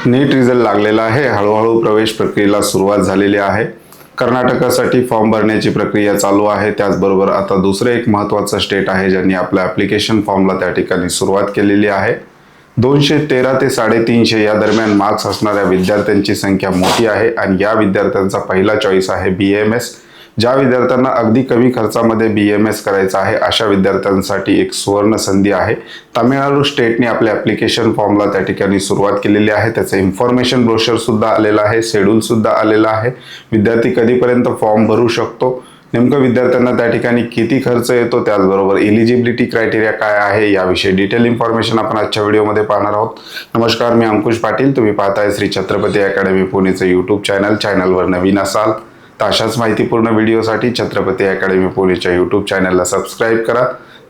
नीट result लागलेला आहे। हळूहळू प्रवेश प्रक्रियेला सुरुवात झालेली आहे। कर्नाटकासाठी फॉर्म भरण्याची प्रक्रिया चालू आहे। त्याचबरोबर आता दुसरे एक महत्त्वाचं स्टेट आहे ज्यांनी आपल्या ॲप्लिकेशन फॉर्मला त्या ठिकाणी सुरुवात केलेली आहे। 213 ते 350 या दरम्यान मार्क्स असणाऱ्या विद्यार्थ्यांची संख्या मोठी आहे आणि या विद्यार्थ्यांचा पहिला चॉईस आहे BAMS। ज्या विद्यार्थ्यांना अगदी कमी खर्चामध्ये BAMS करायचा आहे अशा विद्यार्थ्यांसाठी एक सुवर्ण संधी आहे। तामिळनाडू स्टेटने आपल्या ॲप्लिकेशन फॉर्मला त्या ठिकाणी सुरुवात केलेली आहे। त्याचं इन्फॉर्मेशन ब्रोशर सुद्धा आलेलं आहे, शेड्यूल सुद्धा आलेलं आहे। विद्यार्थी कधीपर्यंत फॉर्म भरू शकतो, नेमकं विद्यार्थ्यांना त्या ठिकाणी किती खर्च येतो, त्याचबरोबर एलिजिबिलिटी क्रायटेरिया काय आहे याविषयी डिटेल इन्फॉर्मेशन आपण आजच्या व्हिडिओमध्ये पाहणार आहोत। नमस्कार, मी अंकुश पाटील, तुम्ही पाहताय श्री छत्रपती अकॅडमी पुणेचं यूट्यूब चॅनल। चॅनलवर नवीन असाल तर अशाच माहितीपूर्ण व्हिडिओसाठी छत्रपती अकॅडमी पुणेच्या यूट्यूब चॅनलला सबस्क्राईब करा।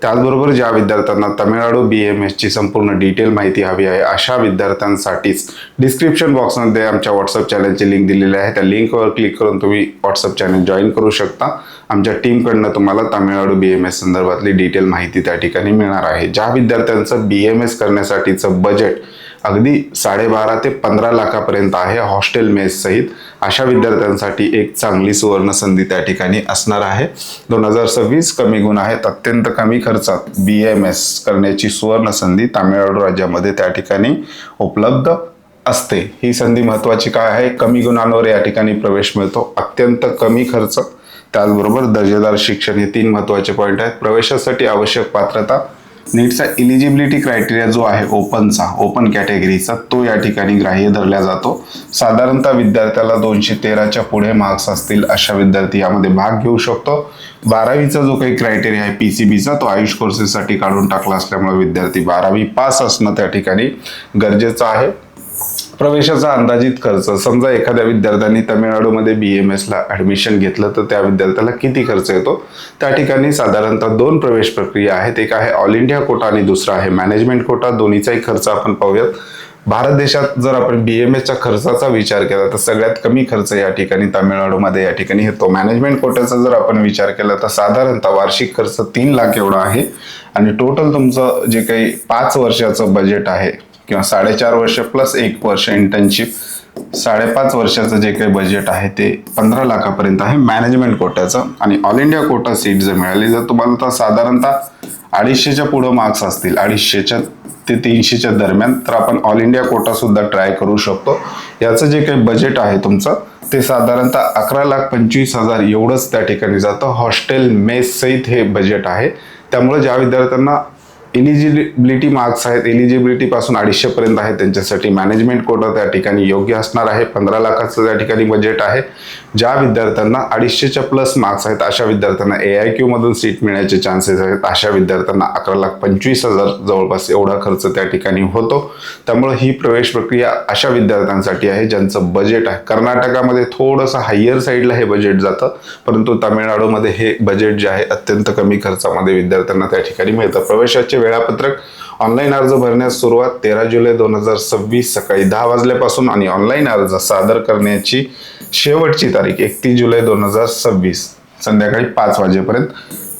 त्याचबरोबर ज्या विद्यार्थ्यांना तामिळनाडू BAMSची संपूर्ण डिटेल माहिती हवी आहे अशा विद्यार्थ्यांसाठीच डिस्क्रिप्शन बॉक्समध्ये आमच्या व्हॉट्सअप चॅनलची लिंक दिलेली आहे। त्या लिंकवर क्लिक करून तुम्ही व्हॉट्सअप चॅनल जॉईन करू शकता। आमच्या टीमकडनं तुम्हाला तामिळनाडू BAMS संदर्भातली डिटेल माहिती त्या ठिकाणी मिळणार आहे। ज्या विद्यार्थ्यांचं BAMS करण्यासाठीचं बजेट अगदी 12.5 ते 15 लाखापर्यंत आहे हॉस्टेल मेस सहित, अशा विद्यार्थ्यांसाठी एक चांगली सुवर्ण संधी त्या ठिकाणी असणार आहे। 2026 कमी गुण आहेत, अत्यंत कमी खर्चात BAMS करण्याची सुवर्ण संधी तामिळनाडू राज्यामध्ये त्या ठिकाणी उपलब्ध असते। ही संधी महत्त्वाची काय आहे? कमी गुणांवर या ठिकाणी प्रवेश मिळतो, अत्यंत कमी खर्च, त्याचबरोबर दर्जेदार शिक्षण, हे 3 महत्त्वाचे पॉईंट आहेत। प्रवेशासाठी आवश्यक पात्रता, नीटचा एलिजिबिलिटी क्रायटेरिया जो आहे ओपन कॅटेगरीचा, तो या ठिकाणी ग्राह्य धरला जातो। साधारणतः विद्यार्थ्याला 213च्या पुढे मार्क्स असतील अशा विद्यार्थी यामध्ये भाग घेऊ शकतो। 12वीचा जो काही क्रायटेरिया आहे PCBचा, तो आयुष कोर्सेससाठी काढून टाकला असल्यामुळे विद्यार्थी 12वी पास असणं त्या ठिकाणी गरजेचं आहे। प्रवेशाचा अंदाजित खर्च, समजा एखाद्या विद्यार्थ्यांनी तामिळनाडूमध्ये BAMSला ॲडमिशन घेतलं तर त्या विद्यार्थ्याला किती खर्च येतो? त्या ठिकाणी साधारणतः 2 प्रवेश प्रक्रिया आहेत, एक आहे ऑल इंडिया कोटा आणि दुसरा आहे मॅनेजमेंट कोटा। दोन्हीचाही खर्च आपण पाहूयात। भारत देशात जर आपण BAMSच्या खर्चाचा विचार केला तर सगळ्यात कमी खर्च या ठिकाणी तामिळनाडूमध्ये या ठिकाणी येतो। मॅनेजमेंट कोट्याचा जर आपण विचार केला तर साधारणतः वार्षिक खर्च 3 लाख एवढा आहे आणि टोटल तुमचं जे काही 5 वर्षाचं बजेट आहे किंवा 4.5 वर्ष प्लस 1 वर्ष इंटर्नशिप, 5.5 वर्षाचं जे काही बजेट आहे ते 15 लाखापर्यंत आहे मॅनेजमेंट कोट्याचं। आणि ऑल इंडिया कोटा सीट जर मिळाली जर तुम्हाला तर साधारणतः 250च्या पुढे मार्क्स असतील, 250 ते 300च्या दरम्यान, तर आपण ऑल इंडिया कोटा सुद्धा ट्राय करू शकतो। याचं जे काही बजेट आहे तुमचं ते साधारणतः 11,25,000 एवढंच त्या ठिकाणी जातं। हॉस्टेल मेस सहित हे बजेट आहे। त्यामुळे ज्या विद्यार्थ्यांना एलिजिबिलिटी मार्क्स आहेत, एलिजिबिलिटी पासून 250 पर्यंत आहे, त्यांच्यासाठी मॅनेजमेंट कोटा त्या ठिकाणी योग्य असणार आहे। 15 लाखाचं त्या ठिकाणी बजेट आहे। ज्या विद्यार्थ्यांना 250च्या प्लस मार्क्स आहेत अशा विद्यार्थ्यांना AIQ मधून सीट मिळण्याचे चान्सेस आहेत। अशा विद्यार्थ्यांना 11,25,000 जवळपास एवढा खर्च त्या ठिकाणी होतो। त्यामुळे ही प्रवेश प्रक्रिया अशा विद्यार्थ्यांसाठी आहे ज्यांचं बजेट आहे। कर्नाटकामध्ये थोडंसं हायर साईडला हे बजेट जातं, परंतु तामिळनाडूमध्ये हे बजेट जे आहे अत्यंत कमी खर्चामध्ये विद्यार्थ्यांना त्या ठिकाणी मिळतं। प्रवेशाचे वेळापत्रक, ऑनलाईन अर्ज भरण्यास सुरुवात 13 जुलै 2026 सकाळी 10 वाजल्यापासून आणि ऑनलाईन अर्ज सादर करण्याची शेवटची तारीख 31 जुलै 2026 संध्याकाळी 5 वाजेपर्यंत।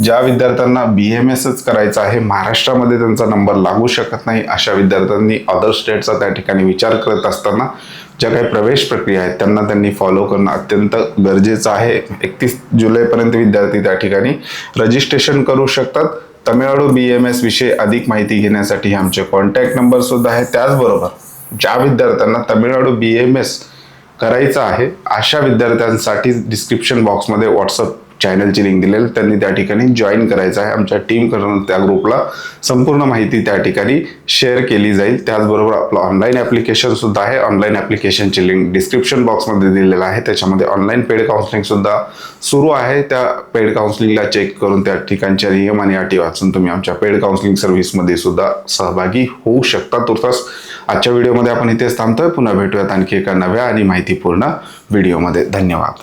ज्या विद्यार्थ्यांना BAMSच करायचा आहे, महाराष्ट्रामध्ये त्यांचा नंबर लागू शकत नाही, अशा विद्यार्थ्यांनी अदर स्टेटचा त्या ठिकाणी विचार करत असताना ज्या काही प्रवेश प्रक्रिया आहेत त्यांनी फॉलो करणं अत्यंत गरजेचं आहे। 31 जुलैपर्यंत विद्यार्थी त्या ठिकाणी रजिस्ट्रेशन करू शकतात। तामिळनाडू BAMS विषयी अधिक माहिती घेण्यासाठी आमचे कॉन्टॅक्ट नंबर सुद्धा आहे। त्याचबरोबर ज्या विद्यार्थ्यांना तामिळनाडू BAMS करायचं आहे अशा विद्यार्थ्यांसाठी डिस्क्रिप्शन बॉक्समध्ये व्हॉट्सअप चॅनलची लिंक दिलेली, त्यांनी त्या ठिकाणी जॉईन करायचं आहे। आमच्या टीमकडून त्या ग्रुपला संपूर्ण माहिती त्या ठिकाणी शेअर केली जाईल। त्याचबरोबर आपलं ऑनलाईन ॲप्लिकेशन सुद्धा आहे। ऑनलाईन ॲप्लिकेशनची लिंक डिस्क्रिप्शन बॉक्समध्ये दिलेलं आहे। त्याच्यामध्ये ऑनलाईन पेड काउन्सिलिंग सुद्धा सुरू आहे। त्या पेड काउन्सिलिंगला चेक करून त्या ठिकाणच्या नियम आणि अटी वाचून तुम्ही आमच्या पेड काउन्सिलिंग सर्व्हिसमध्ये सुद्धा सहभागी होऊ शकता। तुर्तास आजच्या व्हिडिओमध्ये आपण इथेच थांबतोय। पुन्हा भेटूयात आणखी एका नव्या आणि माहितीपूर्ण व्हिडिओमध्ये। धन्यवाद।